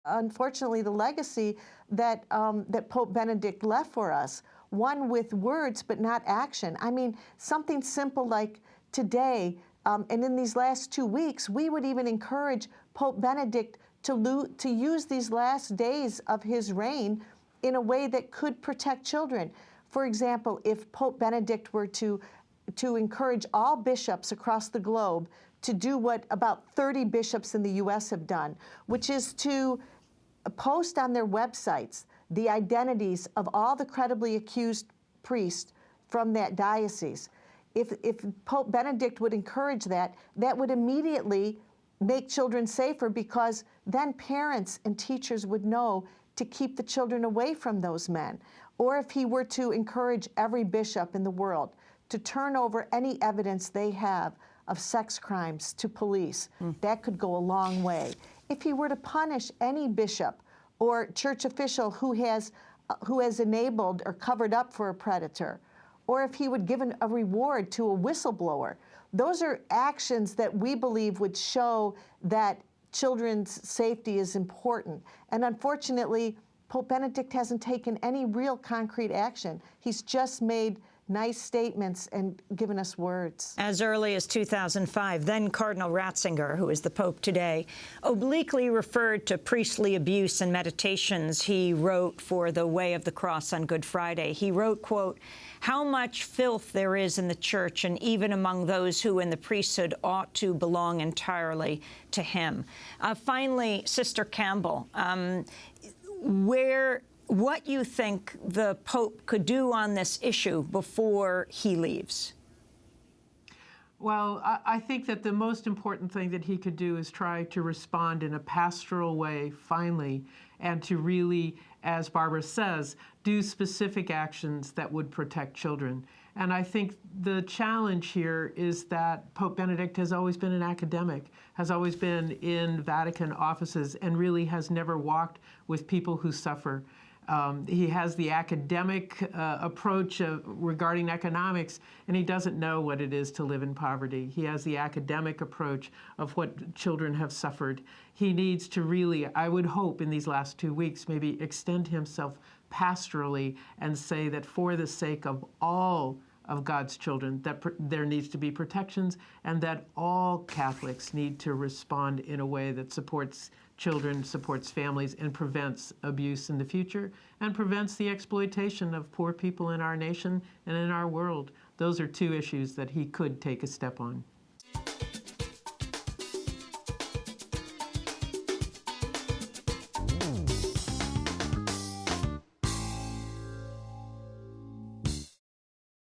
unfortunately, the legacy that, that Pope Benedict left for us, one with words but not action. I mean, something simple like today, and in these last 2 weeks, we would even encourage Pope Benedict to use these last days of his reign in a way that could protect children. For example, if Pope Benedict were to encourage all bishops across the globe to do what about 30 bishops in the U.S. have done, which is to post on their websites the identities of all the credibly accused priests from that diocese. If Pope Benedict would encourage that, that would immediately make children safer, because then parents and teachers would know to keep the children away from those men. Or if he were to encourage every bishop in the world to turn over any evidence they have of sex crimes to police, that could go a long way. If he were to punish any bishop or church official who has enabled or covered up for a predator, or if he would give a reward to a whistleblower, those are actions that we believe would show that children's safety is important. And unfortunately, Pope Benedict hasn't taken any real concrete action. He's just made nice statements and given us words. As early as 2005, then Cardinal Ratzinger, who is the Pope today, obliquely referred to priestly abuse and meditations he wrote for the Way of the Cross on Good Friday. He wrote, quote, "How much filth there is in the Church, and even among those who in the priesthood ought to belong entirely to him." Finally, Sister Campbell, what you think the Pope could do on this issue before he leaves? Well, I think that the most important thing that he could do is try to respond in a pastoral way, finally, and to really, as Barbara says, do specific actions that would protect children. And I think the challenge here is that Pope Benedict has always been an academic, has always been in Vatican offices, and really has never walked with people who suffer. He has the academic approach regarding economics, and he doesn't know what it is to live in poverty. He has the academic approach of what children have suffered. He needs to really, I would hope in these last 2 weeks, maybe extend himself pastorally and say that for the sake of all of God's children, that there needs to be protections, and that all Catholics need to respond in a way that supports children, supports families, and prevents abuse in the future, and prevents the exploitation of poor people in our nation and in our world. Those are two issues that he could take a step on.